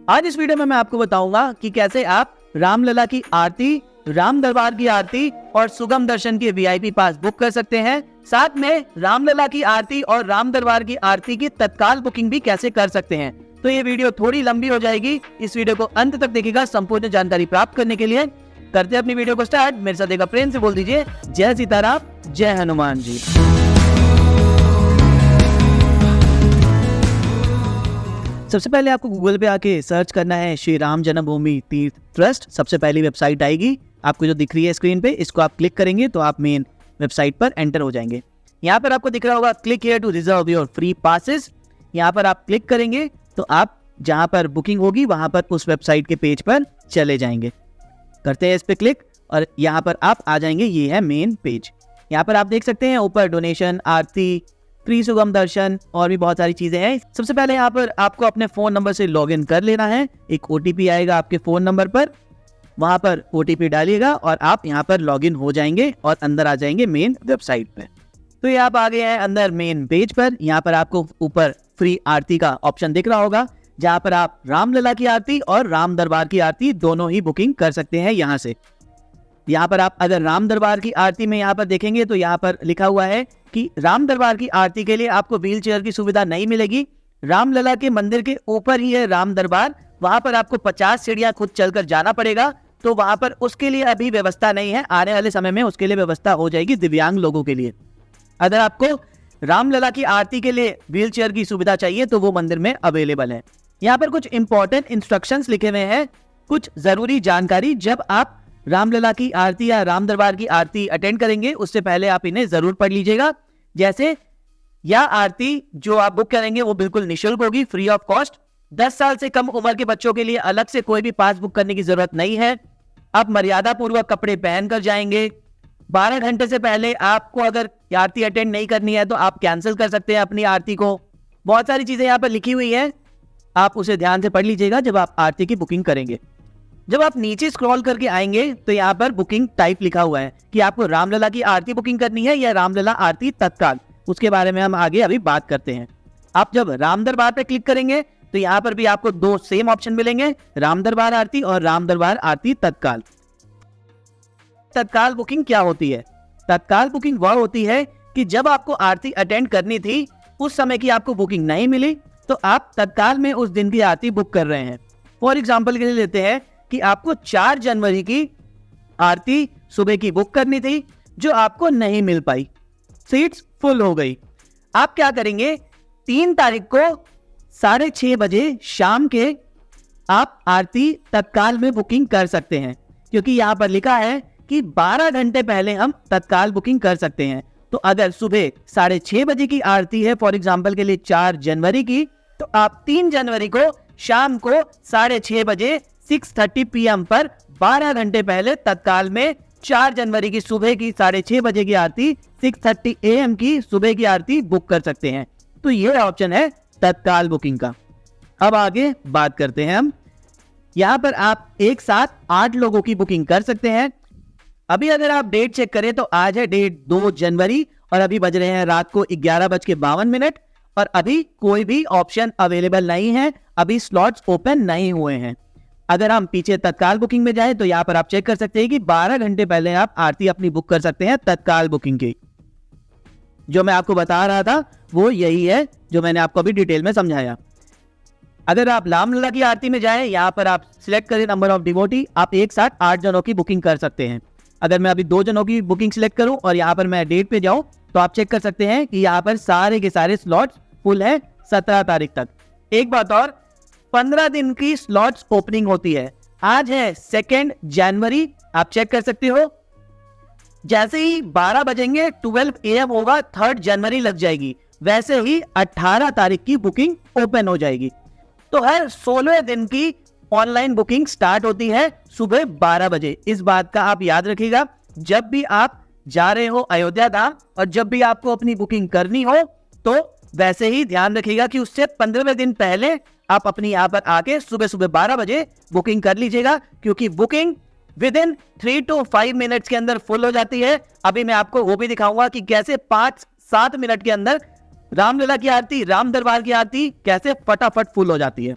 आज इस वीडियो में मैं आपको बताऊंगा कि कैसे आप रामलला की आरती, राम दरबार की आरती और सुगम दर्शन के वीआईपी पास बुक कर सकते हैं। साथ में रामलला की आरती और राम दरबार की आरती की तत्काल बुकिंग भी कैसे कर सकते हैं। तो ये वीडियो थोड़ी लंबी हो जाएगी, इस वीडियो को अंत तक देखिएगा संपूर्ण जानकारी प्राप्त करने के लिए। करते हैं अपनी वीडियो को स्टार्ट। मेरे साथ एक प्रेम से बोल दीजिए जय सीताराम, जय हनुमान जी। सबसे पहले आपको गूगल पे आके सर्च करना है श्री राम जन्मभूमि तीर्थ ट्रस्ट। सबसे पहली वेबसाइट आएगी आपको जो दिख रही है स्क्रीन पे, इसको आप क्लिक करेंगे तो आप मेन वेबसाइट पर एंटर हो जाएंगे। यहाँ पर आपको दिख रहा होगा click here to reserve your free passes. यहाँ पर आप क्लिक करेंगे तो आप जहाँ पर बुकिंग होगी वहाँ पर उस वेबसाइट के पेज पर चले जाएंगे। करते हैं इस पे क्लिक और यहाँ पर आप आ जाएंगे। ये है मेन पेज। यहाँ पर आप देख सकते हैं ऊपर डोनेशन, आरती, फ्री सुगम दर्शन और भी बहुत सारी चीजें हैं। सबसे पहले यहाँ पर आपको अपने फोन नंबर से लॉगिन कर लेना है। एक ओटीपी आएगा आपके फोन नंबर पर, वहां पर ओटीपी डालिएगा और आप यहाँ पर लॉगिन हो जाएंगे और अंदर आ जाएंगे मेन वेबसाइट पे। तो ये आप आ गए हैं अंदर मेन पेज पर। यहाँ पर आपको ऊपर फ्री आरती का ऑप्शन दिख रहा होगा, जहाँ पर आप रामलला की आरती और राम दरबार की आरती दोनों ही बुकिंग कर सकते हैं। यहाँ से यहाँ पर आप अगर राम दरबार की आरती में यहाँ पर देखेंगे तो यहाँ पर लिखा हुआ है कि राम दरबार की आरती के लिए आपको व्हील चेयर की सुविधा नहीं मिलेगी। रामलला के मंदिर के ऊपर ही है राम दरबार, वहां पर आपको 50 सीढ़ियां खुद चलकर जाना पड़ेगा। तो वहां पर उसके लिए अभी व्यवस्था नहीं है, आने वाले समय में उसके लिए व्यवस्था हो जाएगी दिव्यांग लोगों के लिए। अगर आपको रामलला की आरती के लिए व्हील चेयर की सुविधा चाहिए तो वो मंदिर में अवेलेबल है। यहाँ पर कुछ इंपॉर्टेंट इंस्ट्रक्शंस लिखे हुए हैं, कुछ जरूरी जानकारी। जब आप रामलला की आरती या राम दरबार की आरती अटेंड करेंगे उससे पहले आप इन्हें जरूर पढ़ लीजिएगा। जैसे यह आरती जो आप बुक करेंगे वो बिल्कुल निःशुल्क होगी, फ्री ऑफ कॉस्ट। 10 साल से कम उम्र के बच्चों के लिए अलग से कोई भी पास बुक करने की जरूरत नहीं है। आप मर्यादा पूर्वक कपड़े पहनकर जाएंगे। 12 घंटे से पहले आपको अगर आरती अटेंड नहीं करनी है तो आप कैंसिल कर सकते हैं अपनी आरती को। बहुत सारी चीजें यहाँ पर लिखी हुई है, आप उसे ध्यान से पढ़ लीजिएगा जब आप आरती की बुकिंग करेंगे। जब आप नीचे स्क्रॉल करके आएंगे तो यहाँ पर बुकिंग टाइप लिखा हुआ है कि आपको रामलला की आरती बुकिंग करनी है या रामलला आरती तत्काल। उसके बारे में हम आगे अभी बात करते हैं। आप जब राम दरबार पे क्लिक करेंगे तो यहाँ पर भी आपको दो सेम ऑप्शन मिलेंगे, राम दरबार आरती और राम दरबार आरती तत्काल। तत्काल बुकिंग क्या होती है? तत्काल बुकिंग वह होती है कि जब आपको आरती अटेंड करनी थी उस समय की आपको बुकिंग नहीं मिली तो आप तत्काल में उस दिन की आरती बुक कर रहे हैं। फॉर एग्जाम्पल के लिए लेते हैं कि आपको 4 जनवरी की आरती सुबह की बुक करनी थी जो आपको नहीं मिल पाई, सीट्स फुल हो गई। आप क्या करेंगे, 3 तारीख को 6:30 बजे शाम के आप आरती तत्काल में बुकिंग कर सकते हैं, क्योंकि यहाँ पर लिखा है कि 12 घंटे पहले हम तत्काल बुकिंग कर सकते हैं। तो अगर सुबह 6:30 बजे की आरती है फॉर एग्जाम्पल के लिए 4 जनवरी की, तो आप 3 जनवरी को शाम को 6:30 बजे 6:30 PM पर 12 घंटे पहले तत्काल में 4 जनवरी की सुबह की 6:30 बजे की आरती, 6:30 AM की सुबह की आरती बुक कर सकते हैं। तो ये ऑप्शन है तत्काल बुकिंग का। अब आगे बात करते हैं हम। यहाँ पर आप एक साथ 8 लोगों की बुकिंग कर सकते हैं। अभी अगर आप डेट चेक करें तो आज है डेट 2 जनवरी और अभी बज रहे हैं रात को 11:52 और अभी कोई भी ऑप्शन अवेलेबल नहीं है, अभी स्लॉट्स ओपन नहीं हुए हैं। अगर हम पीछे तत्काल बुकिंग में जाएं तो यहाँ पर आप चेक कर सकते हैं कि 12 घंटे पहले आप आरती अपनी बुक कर सकते हैं तत्काल बुकिंग की। जो मैं आपको बता रहा था वो यही है जो मैंने आपको अभी डिटेल में समझाया। अगर आप रामलला की आरती में जाएं, यहाँ पर आप सिलेक्ट करें नंबर ऑफ डिवोटी, आप एक साथ 8 जनों की बुकिंग कर सकते हैं। अगर मैं अभी 2 जनों की बुकिंग सिलेक्ट करूं और यहाँ पर मैं डेट पे जाऊं तो आप चेक कर सकते हैं कि यहाँ पर सारे के सारे स्लॉट्स फुल है 17 तारीख तक। एक बात और, 15 दिन की स्लॉट्स ओपनिंग होती है। आज है 2 जनवरी, आप चेक कर सकते हो। जैसे ही 12 बजेंगे 12 AM होगा, 3 जनवरी लग जाएगी। वैसे ही 18 तारीख की बुकिंग ओपन हो जाएगी। तो हर 16 दिन की ऑनलाइन बुकिंग स्टार्ट होती है सुबह 12 बजे। इस बात का आप याद रखिएगा, जब भी आप जा रहे हो अयोध्या धाम और जब भी आपको अपनी बुकिंग करनी हो तो वैसे ही ध्यान रखिएगा कि उससे 15वें दिन पहले आप अपनी यहाँ पर आके सुबह सुबह 12 बजे बुकिंग कर लीजिएगा, क्योंकि booking with in 3 to 5 minutes के अंदर फुल हो जाती है। अभी मैं आपको वो भी दिखाऊंगा कि कैसे 5-7 मिनट के अंदर रामलला की आरती, राम दरबार की आरती कैसे फटाफट फुल हो जाती है।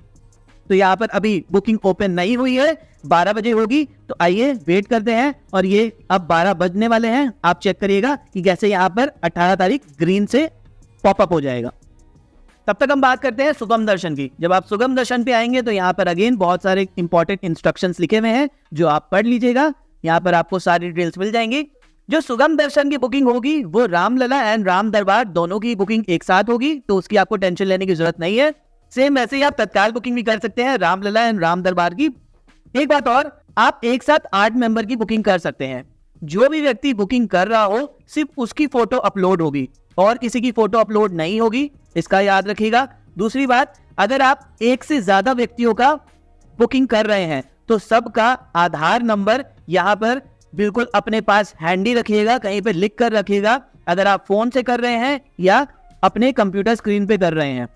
तो यहाँ पर अभी बुकिंग ओपन नहीं हुई है, 12 बजे होगी। तो आइए वेट करते हैं, और ये अब 12 बजने वाले हैं। आप चेक करिएगा कि कैसे यहाँ पर 18 तारीख ग्रीन से पॉपअप हो जाएगा। तब तक हम बात करते हैं सुगम दर्शन की। जब आप सुगम दर्शन पे आएंगे तो यहाँ पर अगेन बहुत सारे इंपॉर्टेंट इंस्ट्रक्शंस लिखे हुए हैं जो आप पढ़ लीजिएगा। यहाँ पर आपको सारी डिटेल्स मिल जाएंगी। जो सुगम दर्शन की बुकिंग होगी वो रामलला एंड राम दरबार दोनों की बुकिंग एक साथ होगी, तो उसकी आपको टेंशन लेने की जरूरत नहीं है। सेम वैसे ही आप तत्काल बुकिंग भी कर सकते हैं रामलला एंड राम दरबार की। एक बात और, आप एक साथ 8 मेंबर की बुकिंग कर सकते हैं। जो भी व्यक्ति बुकिंग कर रहा हो सिर्फ उसकी फोटो अपलोड होगी और किसी की फोटो अपलोड नहीं होगी, इसका याद रखिएगा। दूसरी बात, अगर आप एक से ज्यादा व्यक्तियों का बुकिंग कर रहे हैं तो सबका आधार नंबर यहाँ पर बिल्कुल अपने पास हैंडी रखिएगा, कहीं पे लिख कर रखिएगा। अगर आप फोन से कर रहे हैं या अपने कंप्यूटर स्क्रीन पे कर रहे हैं,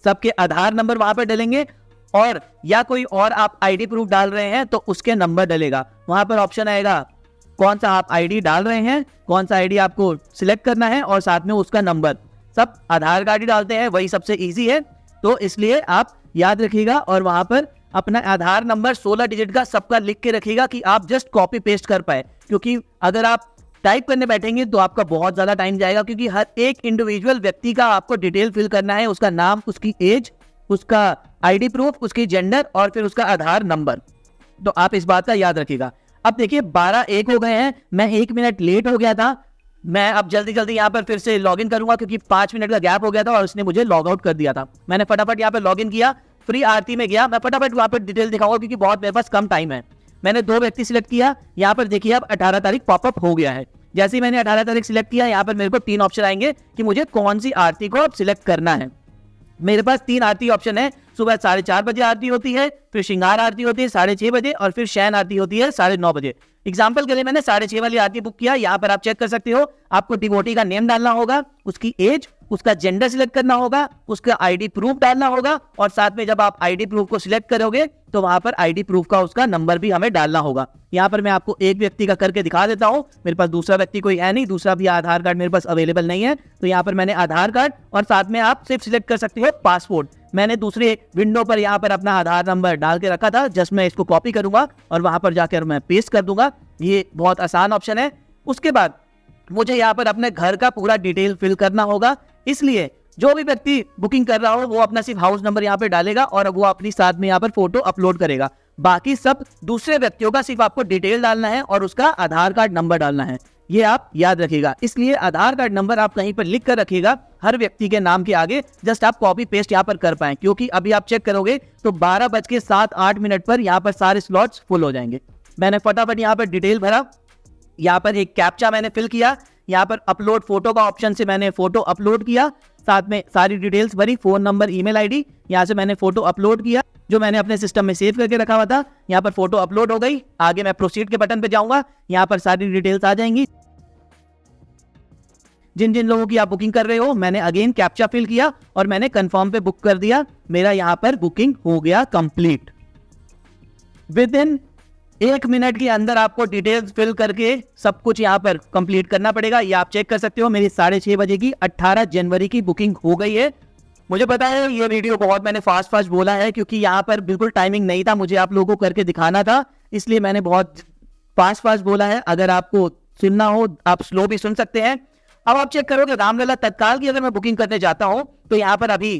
सबके आधार नंबर वहां पर डलेंगे, और या कोई और आप आईडी प्रूफ डाल रहे हैं तो उसके नंबर डलेगा। वहां पर ऑप्शन आएगा कौन सा आप आईडी डाल रहे हैं, कौन सा आईडी आपको सिलेक्ट करना है, और साथ में उसका नंबर। सब आधार कार्ड ही डालते हैं, वही सबसे इजी है, तो इसलिए आप याद रखिएगा। और वहां पर अपना आधार नंबर 16 डिजिट का सबका लिख के रखिएगा कि आप जस्ट कॉपी पेस्ट कर पाए, क्योंकि अगर आप टाइप करने बैठेंगे तो आपका बहुत ज्यादा टाइम जाएगा, क्योंकि हर एक इंडिविजुअल व्यक्ति का आपको डिटेल फिल करना है, उसका नाम, उसकी एज, उसका आईडी प्रूफ, उसकी जेंडर और फिर उसका आधार नंबर। तो आप इस बात का याद रखिएगा। अब देखिए 12:01 हो गए हैं, मैं 1 मिनट लेट हो गया था। मैं अब जल्दी जल्दी यहाँ पर फिर से लॉगिन करूंगा, क्योंकि 5 मिनट का गैप हो गया था और उसने मुझे लॉग आउट कर दिया था। मैंने फटाफट यहाँ पर लॉगिन किया, फ्री आरती में गया। मैं फटाफट वहाँ पर डिटेल दिखाऊंगा क्योंकि बहुत मेरे पास कम टाइम है। मैंने 2 व्यक्ति सिलेक्ट किया, यहाँ पर देखिए अब 18 तारीख पॉपअप हो गया है। जैसे ही मैंने 18 तारीख सिलेक्ट किया, यहाँ पर मेरे को 3 ऑप्शन आएंगे कि मुझे कौन सी आरती को अब सिलेक्ट करना है। मेरे पास 3 आरती ऑप्शन है। सुबह 4:30 बजे आरती होती है, फिर श्रृंगार आरती होती है 6:30 बजे, और फिर शयन आरती होती है 9:30 बजे। एग्जाम्पल के लिए मैंने 6:30 वाली आरती बुक किया। यहाँ पर आप चेक कर सकते हो, आपको डिवोटी का नेम डालना होगा, उसकी एज, उसका जेंडर सिलेक्ट करना होगा, उसका आईडी प्रूफ डालना होगा, और साथ में जब आप आईडी प्रूफ को सिलेक्ट करोगे तो वहां पर आईडी प्रूफ का उसका नंबर भी हमें डालना होगा। यहाँ पर मैं आपको एक व्यक्ति का करके दिखा देता हूँ। मेरे पास दूसरा व्यक्ति कोई है नहीं, दूसरा भी आधार कार्ड मेरे पास अवेलेबल नहीं है, तो यहाँ पर मैंने आधार कार्ड और साथ में आप सिर्फ सिलेक्ट कर सकते हो पासपोर्ट। मैंने दूसरे विंडो पर यहाँ पर अपना आधार नंबर डाल के रखा था, जस्ट मैं इसको कॉपी करूंगा और वहां पर जाकर मैं पेस्ट कर दूंगा। ये बहुत आसान ऑप्शन है। उसके बाद मुझे यहाँ पर अपने घर का पूरा डिटेल फिल करना होगा, इसलिए जो भी व्यक्ति बुकिंग कर रहा हो वो अपना सिर्फ हाउस नंबर यहाँ पे डालेगा और वो अपनी साथ में यहाँ पर फोटो अपलोड करेगा। बाकी सब दूसरे व्यक्तियों का सिर्फ आपको डिटेल डालना है और उसका आधार कार्ड नंबर डालना है, ये आप याद रखिएगा। इसलिए आधार कार्ड नंबर आप कहीं पर लिख कर रखिएगा हर व्यक्ति के नाम के आगे, जस्ट आप कॉपी पेस्ट यहाँ पर कर पाए, क्योंकि अभी आप चेक करोगे तो 12:07-8 पर यहाँ पर सारे स्लॉट्स फुल हो जाएंगे। मैंने फटाफट यहाँ पर डिटेल भरा, यहाँ पर एक कैप्चा मैंने फिल किया, यहाँ पर अपलोड फोटो का ऑप्शन से मैंने फोटो अपलोड किया, साथ में सारी डिटेल्स भरी, फोन नंबर, ईमेल आईडी, यहाँ से मैंने फोटो अपलोड किया जो मैंने अपने सिस्टम में सेव करके रखा हुआ था। यहाँ पर फोटो अपलोड हो गई। आगे मैं प्रोसीड के बटन पे जाऊंगा, यहाँ पर सारी डिटेल्स आ जाएंगी। जिन जिन लोगों की आप बुकिंग कर रहे हो, मैंने अगेन कैप्चा फिल किया और मैंने कंफर्म पे बुक कर दिया। मेरा यहाँ पर बुकिंग हो गया कंप्लीट। विद इन 1 मिनट के अंदर आपको डिटेल्स फिल करके सब कुछ यहाँ पर कंप्लीट करना पड़ेगा। ये आप चेक कर सकते हो, मेरी 6:30 बजे की 18 जनवरी की बुकिंग हो गई है। मुझे पता है ये वीडियो बहुत मैंने फास्ट बोला है, क्योंकि यहाँ पर बिल्कुल टाइमिंग नहीं था, मुझे आप लोगों को करके दिखाना था, इसलिए मैंने बहुत फास्ट बोला है। अगर आपको सुनना हो आप स्लो भी सुन सकते हैं। अब आप चेक करोगे रामलला तत्काल की अगर मैं बुकिंग करने जाता हूं तो यहाँ पर अभी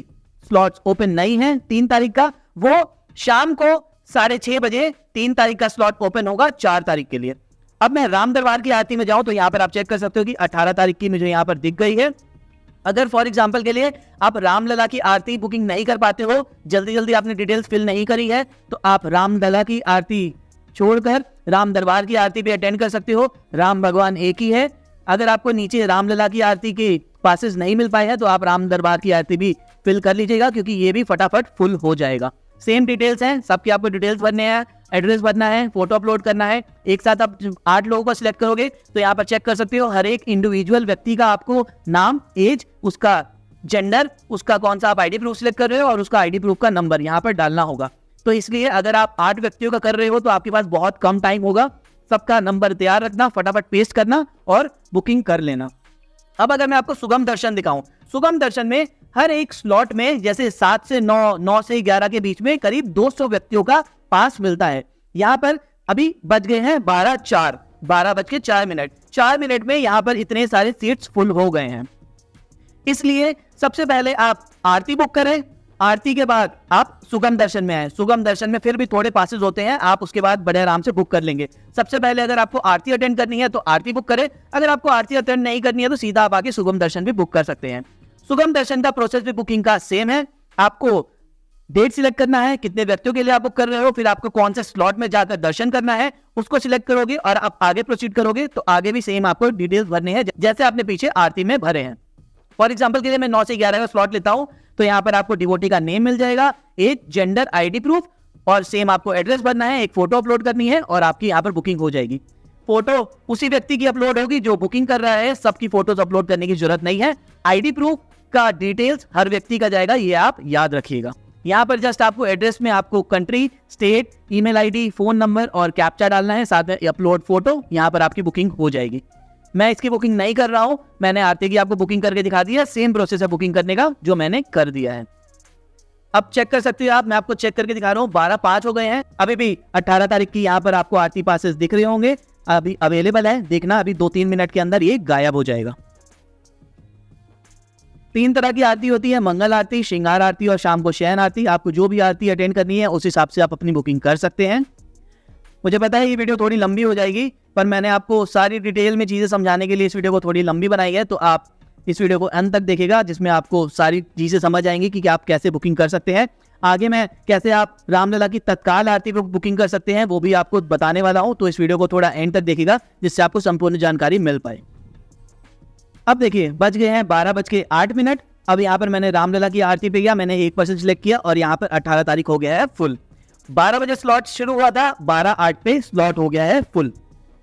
स्लॉट्स ओपन नहीं है। 3 तारीख का वो शाम को 6:30 बजे 3 तारीख का स्लॉट ओपन होगा 4 तारीख के लिए। अब मैं राम दरबार की आरती में जाऊं तो यहाँ पर आप चेक कर सकते हो कि 18 तारीख की मुझे यहाँ पर दिख गई है। अगर फॉर एग्जाम्पल के लिए आप रामलला की आरती बुकिंग नहीं कर पाते हो, जल्दी आपने डिटेल्स फिल नहीं करी है, तो आप रामलला की आरती छोड़कर राम दरबार की आरती भी अटेंड कर सकते हो। राम भगवान एक ही है। अगर आपको नीचे रामलला की आरती के पासेस नहीं मिल पाए हैं तो आप राम दरबार की आरती भी फिल कर लीजिएगा, क्योंकि ये भी फटाफट फुल हो जाएगा। सेम डिटेल्स हैं, सबके आपको डिटेल्स भरने हैं, एड्रेस भरना है, फोटो अपलोड करना है। एक साथ आप 8 लोगों को सिलेक्ट करोगे तो यहाँ पर चेक कर सकते हो हर एक इंडिविजुअल व्यक्ति का आपको नाम, एज, उसका जेंडर, उसका कौन सा आप आईडी प्रूफ सिलेक्ट कर रहे हो और उसका आईडी प्रूफ का नंबर यहाँ पर डालना होगा। तो इसलिए अगर आप 8 व्यक्तियों का कर रहे हो तो आपके पास बहुत कम टाइम होगा। सबका नंबर तैयार रखना, फटाफट पेस्ट करना और बुकिंग कर लेना। अब अगर मैं आपको सुगम दर्शन दिखाऊं, सुगम दर्शन में हर एक स्लॉट में जैसे 7 से 9, 9 से 11 के बीच में करीब 200 व्यक्तियों का पास मिलता है। यहाँ पर अभी बज गए हैं 12:04 4 मिनट में यहाँ पर इतने सारे सीट्स फुल हो गए हैं। इसलिए सबसे पहले आप आरती बुक करें, आरती के बाद आप सुगम दर्शन में आए। सुगम दर्शन में फिर भी थोड़े पासेस होते हैं, आप उसके बाद बड़े आराम से बुक कर लेंगे। सबसे पहले अगर आपको आरती अटेंड करनी है तो आरती बुक करें, अगर आपको आरती अटेंड नहीं करनी है तो सीधा आप आके सुगम दर्शन भी बुक कर सकते हैं। सुगम दर्शन का प्रोसेस भी बुकिंग का सेम है। आपको डेट सिलेक्ट करना है, कितने व्यक्तियों के लिए आप बुक कर रहे हो, फिर आपको कौन से स्लॉट में जाकर दर्शन करना है उसको सिलेक्ट करोगे और आप आगे प्रोसीड करोगे तो आगे भी सेम आपको डिटेल्स भरने हैं जैसे आपने पीछे आरती में भरे हैं। फॉर एग्जाम्पल के लिए मैं 9 से 11 का स्लॉट लेता हूं तो यहाँ पर आपको डिवोटी का नेम मिल जाएगा, एक जेंडर आईडी प्रूफ और सेम आपको एड्रेस भरना है, एक फोटो अपलोड करनी है और आपकी यहाँ पर बुकिंग हो जाएगी। फोटो उसी व्यक्ति की अपलोड होगी जो बुकिंग कर रहा है, सबकी फोटोज अपलोड करने की जरूरत नहीं है। आईडी प्रूफ का डिटेल्स हर व्यक्ति का जाएगा, ये आप याद रखिएगा। यहाँ पर जस्ट आपको एड्रेस में आपको country, state, email ID, phone number और कैप्चा डालना है, साथ में अपलोड फोटो। यहाँ पर आपकी बुकिंग हो जाएगी। मैं इसकी बुकिंग नहीं कर रहा हूं, मैंने आरती की आपको बुकिंग करके दिखा दिया। सेम प्रोसेस है बुकिंग करने का जो मैंने कर दिया है। अब चेक कर सकते हो आप, मैं आपको चेक करके दिखा रहा हूँ। 12:05 हो गए हैं, अभी भी 18 तारीख की यहाँ पर आपको आरती पासेस दिख रहे होंगे, अभी अवेलेबल है। देखना अभी 2-3 मिनट के अंदर ये गायब हो जाएगा। 3 तरह की आरती होती है, मंगल आरती, श्रृंगार आरती और शाम को शयन आरती। आपको जो भी आरती अटेंड करनी है उस हिसाब से आप अपनी बुकिंग कर सकते हैं। मुझे पता है ये वीडियो थोड़ी लंबी हो जाएगी, पर मैंने आपको सारी डिटेल में चीज़ें समझाने के लिए इस वीडियो को थोड़ी लंबी बनाई है, तो आप इस वीडियो को अंत तक देखिएगा जिसमें आपको सारी चीज़ें समझ आएंगी कि आप कैसे बुकिंग कर सकते हैं। आगे मैं कैसे आप रामलला की तत्काल आरती पर बुकिंग कर सकते हैं वो भी आपको बताने वाला हूँ, तो इस वीडियो को थोड़ा एंड तक देखिएगा जिससे आपको संपूर्ण जानकारी मिल पाए। अब देखिए बज गए हैं 12:08। अब यहाँ पर मैंने रामलला की आरती पे गया, मैंने 1% सिलेक्ट किया और यहाँ पर 18 तारीख हो गया है फुल। 12 बजे स्लॉट शुरू हुआ था, 12:08 पे स्लॉट हो गया है फुल।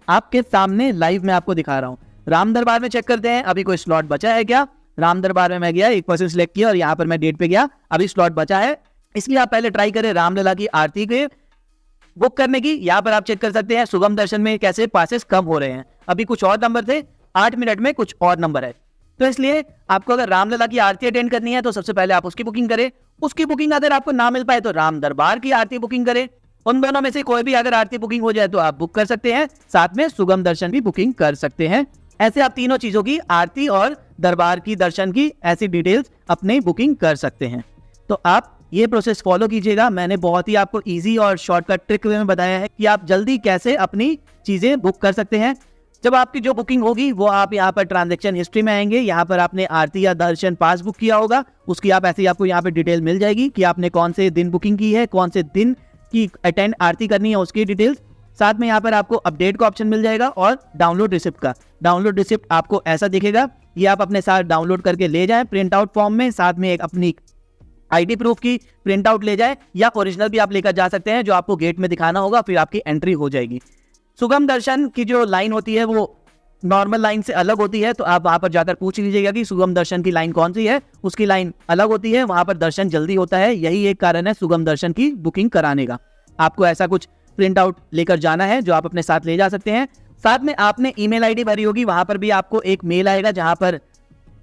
आपके सामने लाइव में आपको दिखा रहा हूँ। राम दरबार में चेक करते हैं अभी कोई स्लॉट बचा है क्या। राम दरबार में मैं गया, 1% सिलेक्ट किया और यहाँ पर मैं डेट पे गया, अभी स्लॉट बचा है। इसलिए आप पहले ट्राई करें रामलला की आरती के बुक करने की। यहाँ पर आप चेक कर सकते हैं सुगम दर्शन में कैसे पासेस कम हो रहे हैं। अभी कुछ और नंबर थे, 8 मिनट में कुछ और नंबर है। तो इसलिए आपको अगर रामलला की आरती अटेंड करनी है तो सबसे पहले आप उसकी बुकिंग करें। उसकी बुकिंग अगर आपको ना मिल पाए तो राम दरबार की आरती बुकिंग करें। उन दोनों में से कोई भी अगर आरती बुकिंग हो जाए तो आप बुक कर सकते हैं, साथ में सुगम दर्शन भी बुकिंग कर सकते हैं। ऐसे आप तीनों चीजों की, आरती और दरबार की दर्शन की, ऐसी डिटेल्स अपने बुकिंग कर सकते हैं। तो आप ये प्रोसेस फॉलो कीजिएगा। मैंने बहुत ही आपको इजी और शॉर्टकट ट्रिक वे में बताया है कि आप जल्दी कैसे अपनी चीजें बुक कर सकते हैं। जब आपकी जो बुकिंग होगी वो आप यहाँ पर ट्रांजैक्शन हिस्ट्री में आएंगे, यहाँ पर आपने आरती या दर्शन पास बुक किया होगा, उसकी आप ऐसे ही आपको यहाँ पे डिटेल मिल जाएगी कि आपने कौन से दिन बुकिंग की है, कौन से दिन की अटेंड आरती करनी है उसकी डिटेल्स। साथ में यहाँ पर आपको अपडेट का ऑप्शन मिल जाएगा और डाउनलोड रिसिप्ट का। डाउनलोड रिसिप्ट आपको ऐसा दिखेगा, ये आप अपने साथ डाउनलोड करके ले जाएं प्रिंट आउट फॉर्म में, साथ में एक अपनी आईडी प्रूफ की प्रिंट आउट ले जाए या ओरिजिनल भी आप लेकर जा सकते हैं, जो आपको गेट में दिखाना होगा, फिर आपकी एंट्री हो जाएगी। सुगम दर्शन की जो लाइन होती है वो नॉर्मल लाइन से अलग होती है, तो आप वहां पर जाकर पूछ लीजिएगा कि सुगम दर्शन की लाइन कौन सी है। उसकी लाइन अलग होती है, वहां पर दर्शन जल्दी होता है, यही एक कारण है सुगम दर्शन की बुकिंग कराने का। आपको ऐसा कुछ प्रिंट आउट लेकर जाना है जो आप अपने साथ ले जा सकते हैं। साथ में आपने ईमेल आईडी भरी होगी, वहां पर भी आपको एक मेल आएगा जहां पर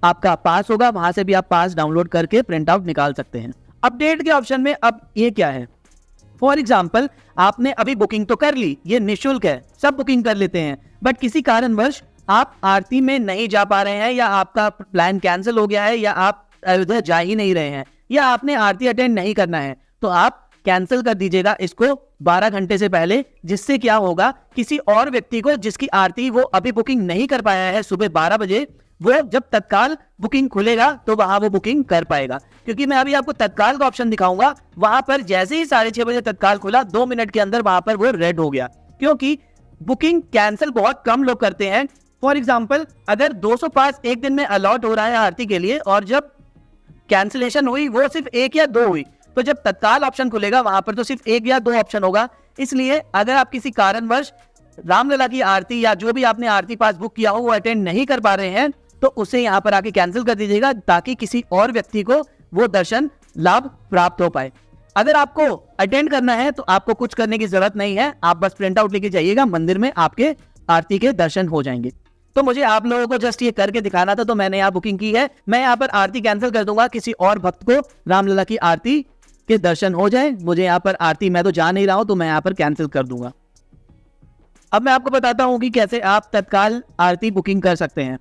आपका पास होगा, वहां से भी आप पास डाउनलोड करके प्रिंट आउट निकाल सकते हैं। अपडेट के ऑप्शन में अब ये क्या है, फॉर एग्जाम्पल आपने अभी बुकिंग तो कर ली, ये निःशुल्क है, सब बुकिंग कर लेते हैं, बट किसी कारणवश आप आरती में नहीं जा पा रहे हैं, या आपका प्लान कैंसिल हो गया है, या आप उधर जा ही नहीं रहे हैं, या आपने आरती अटेंड नहीं करना है, तो आप कैंसिल कर दीजिएगा इसको 12 घंटे से पहले। जिससे क्या होगा, किसी और व्यक्ति को जिसकी आरती वो अभी बुकिंग नहीं कर पाया है सुबह 12 बजे, वो जब तत्काल बुकिंग खुलेगा तो वहां वो बुकिंग कर पाएगा। क्योंकि मैं अभी आपको तत्काल का ऑप्शन दिखाऊंगा, वहां पर जैसे ही 6:30 बजे तत्काल खुला, 2 मिनट के अंदर वहां पर वो रेड हो गया, क्योंकि बुकिंग कैंसिल बहुत कम लोग करते हैं। फॉर एग्जाम्पल अगर 200 पास एक दिन में अलॉट हो रहा है आरती के लिए, और जब कैंसिलेशन हुई वो सिर्फ 1 या 2 हुई, तो जब तत्काल ऑप्शन खुलेगा वहां पर तो सिर्फ 1 या 2 ऑप्शन होगा। इसलिए अगर आप किसी कारणवश रामलला की आरती या जो भी आपने आरती पास बुक किया हो वो अटेंड नहीं कर पा रहे हैं, तो उसे यहाँ पर आके कैंसिल कर दीजिएगा, ताकि किसी और व्यक्ति को वो दर्शन लाभ प्राप्त हो पाए। अगर आपको अटेंड करना है तो आपको कुछ करने की जरूरत नहीं है, आप बस प्रिंट आउट लेके जाइएगा, मंदिर में आपके आरती के दर्शन हो जाएंगे। तो मुझे आप लोगों को जस्ट ये करके दिखाना था, तो मैंने यहाँ बुकिंग की है। मैं यहाँ पर आरती कैंसिल कर दूंगा, किसी और भक्त को रामलला की आरती के दर्शन हो जाए। मुझे यहाँ पर आरती मैं तो जा नहीं रहा हूँ, तो मैं यहाँ पर कैंसिल कर दूंगा। अब मैं आपको बताता हूँ कि कैसे आप तत्काल आरती बुकिंग कर सकते हैं।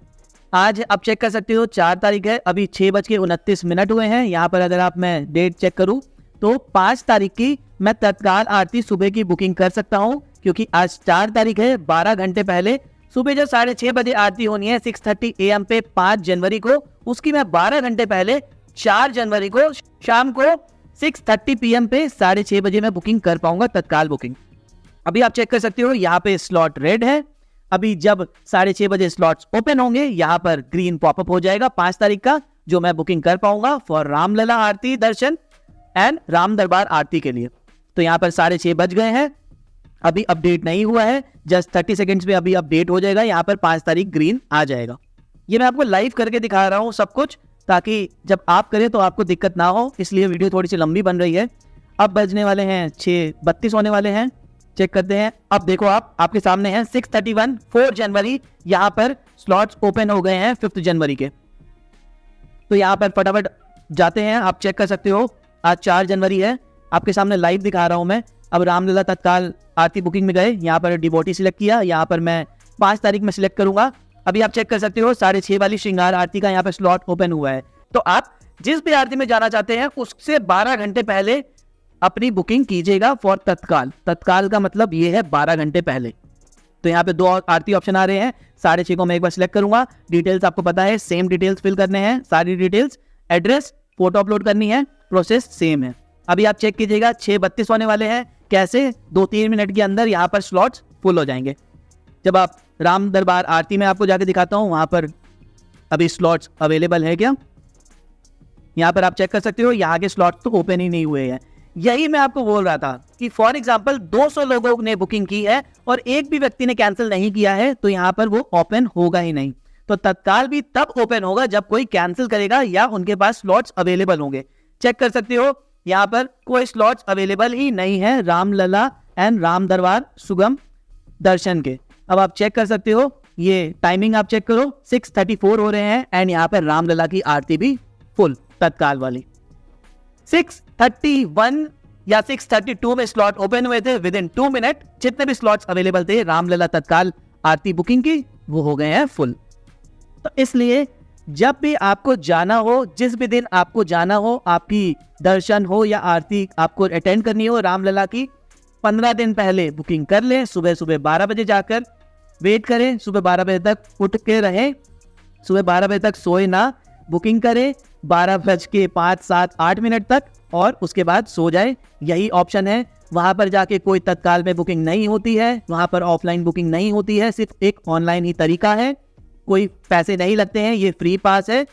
आज आप चेक कर सकते हो 4 तारीख है, अभी 6:29 हुए हैं। यहाँ पर अगर आप मैं डेट चेक करूँ तो 5 तारीख की मैं तत्काल आरती सुबह की बुकिंग कर सकता हूँ, क्योंकि आज 4 तारीख है। 12 घंटे पहले सुबह जो 6:30 बजे आरती होनी है 6:30 AM पे 5 जनवरी को, उसकी मैं 12 घंटे पहले 4 जनवरी को शाम को 6:30 PM पे 6:30 बजे मैं बुकिंग कर पाऊंगा, तत्काल बुकिंग। अभी आप चेक कर सकते हो यहाँ पे स्लॉट रेड है। अभी जब 6:30 बजे स्लॉट्स ओपन होंगे यहाँ पर ग्रीन पॉपअप हो जाएगा 5 तारीख का, जो मैं बुकिंग कर पाऊंगा फॉर रामलला आरती दर्शन एंड राम दरबार आरती के लिए। तो यहाँ पर 6:30 बज गए हैं, अभी अपडेट नहीं हुआ है, जस्ट 30 सेकेंड्स में अभी अपडेट हो जाएगा। यहाँ पर 5 तारीख ग्रीन आ जाएगा। ये मैं आपको लाइव करके दिखा रहा हूँ सब कुछ, ताकि जब आप करें तो आपको दिक्कत ना हो, इसलिए वीडियो थोड़ी सी लंबी बन रही है। अब बजने वाले हैं 6:32 होने वाले हैं। चेक करते हैं। अब देखो आपके सामने है 6:31 4 जनवरी, यहाँ पर स्लॉट्स ओपन हो गए हैं 5 जनवरी के। तो यहाँ पर फटाफट जाते हैं, आप चेक कर सकते हो। आज 4 जनवरी है, आपके सामने लाइव दिखा रहा हूँ मैं। अब रामलला तत्काल आरती बुकिंग में गए, यहाँ पर डिवोटी सिलेक्ट किया, यहाँ पर मैं 5 तारीख में सिलेक्ट करूंगा। अभी आप चेक कर सकते हो 6:30 वाली श्रृंगार आरती का यहाँ पर स्लॉट ओपन हुआ है। तो आप जिस भी आरती में जाना चाहते हैं उससे 12 घंटे पहले अपनी बुकिंग कीजिएगा फॉर तत्काल। तत्काल का मतलब ये है 12 घंटे पहले। तो यहाँ पे 2 आरती ऑप्शन आ रहे हैं। 6:30 को मैं एक बार सिलेक्ट करूंगा। डिटेल्स आपको पता है, सेम डिटेल्स फिल करने हैं, सारी डिटेल्स, एड्रेस, फोटो अपलोड करनी है, प्रोसेस सेम है। अभी आप चेक कीजिएगा 6:32 होने वाले हैं। कैसे 2-3 मिनट के अंदर यहाँ पर स्लॉट्स फुल हो जाएंगे। जब आप राम दरबार आरती में आपको जाके दिखाता हूँ वहां पर अभी स्लॉट्स अवेलेबल है क्या, यहाँ पर आप चेक कर सकते हो। यहाँ के स्लॉट्स तो ओपन ही नहीं हुए हैं। यही मैं आपको बोल रहा था कि फॉर एग्जांपल 200 लोगों ने बुकिंग की है और एक भी व्यक्ति ने कैंसिल नहीं किया है, तो यहाँ पर वो ओपन होगा ही नहीं। तो तत्काल भी तब ओपन होगा जब कोई कैंसिल करेगा या उनके पास स्लॉट्स अवेलेबल होंगे। चेक कर सकते हो यहाँ पर कोई स्लॉट्स अवेलेबल ही नहीं है रामलला एंड राम दरबार सुगम दर्शन के। अब आप चेक कर सकते हो, ये टाइमिंग आप चेक करो, 6:34 हो रहे हैं एंड यहाँ पर रामलला की आरती भी फुल तत्काल वाली। 6:31 या 6:32 में स्लॉट ओपन हुए थे। विद इन 2 मिनट जितने भी स्लॉट्स अवेलेबल थे रामलला तत्काल आरती बुकिंग की, वो हो गए हैं फुल। तो इसलिए जब भी आपको जाना हो, जिस भी दिन आपको जाना हो, आपकी दर्शन हो या आरती आपको अटेंड करनी हो रामलला की, 15 दिन पहले बुकिंग कर लें। सुबह 12 बजे जाकर वेट करें, सुबह 12 बजे तक उठ के रहें, सुबह 12 बजे तक सोए ना, बुकिंग करें 12:05-7-8 तक और उसके बाद सो जाए। यही ऑप्शन है। वहां पर जाके कोई तत्काल में बुकिंग नहीं होती है, वहां पर ऑफलाइन बुकिंग नहीं होती है, सिर्फ एक ऑनलाइन ही तरीका है। कोई पैसे नहीं लगते हैं, ये फ्री पास है।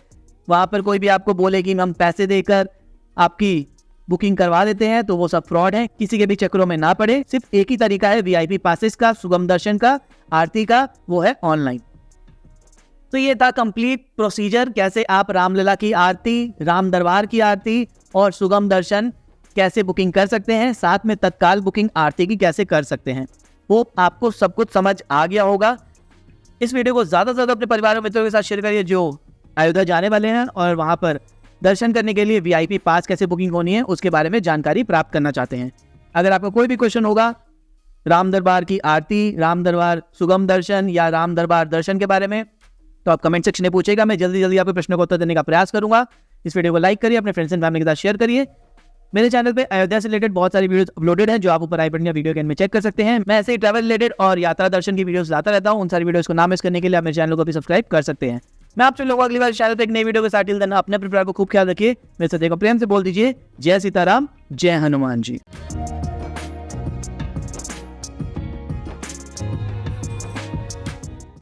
वहां पर कोई भी आपको बोले कि हम पैसे देकर आपकी बुकिंग करवा देते हैं, तो वो सब फ्रॉड है। किसी के भी चक्करों में ना पड़े। सिर्फ एक ही तरीका है VIP पासेस का, सुगम दर्शन का, आरती का, वो है ऑनलाइन। तो ये था कंप्लीट प्रोसीजर, कैसे आप रामलला की आरती, राम दरबार की आरती और सुगम दर्शन कैसे बुकिंग कर सकते हैं, साथ में तत्काल बुकिंग आरती की कैसे कर सकते हैं। वो आपको सब कुछ समझ आ गया होगा। इस वीडियो को ज़्यादा से ज़्यादा अपने परिवार और मित्रों के साथ शेयर करिए जो अयोध्या जाने वाले हैं और वहाँ पर दर्शन करने के लिए VIP पास कैसे बुकिंग होनी है उसके बारे में जानकारी प्राप्त करना चाहते हैं। अगर आपका कोई भी क्वेश्चन होगा राम दरबार की आरती, राम दरबार सुगम दर्शन या राम दरबार दर्शन के बारे में, तो आप कमेंट सेक्शन में पूछेगा। मैं जल्दी जल्दी आपके प्रश्नों का उत्तर देने का प्रयास करूंगा। इस वीडियो को लाइक करिए, अपने फ्रेंड्स एंड फैमिली के साथ शेयर करिए। मेरे चैनल पे अयोध्या से रिलेटेड बहुत सारी वीडियोस अपलोडेड हैं जो आप ऊपर आई बटन या वीडियो के एंड में चेक कर सकते हैं। मैं ऐसे ही ट्रैवल रिलेटेड और यात्रा दर्शन की वीडियोस लाता रहता हूं। उन सारी वीडियोस को ना मिस करने के लिए आप मेरे चैनल को भी सब्सक्राइब कर सकते हैं। मैं आपसे लोगों अगली बार चैनल पे एक नई वीडियो के साथ देना। अपने परिवार को खूब ख्याल रखिए। मेरे साथ प्रेम से बोल दीजिए जय सीताराम, जय हनुमान जी।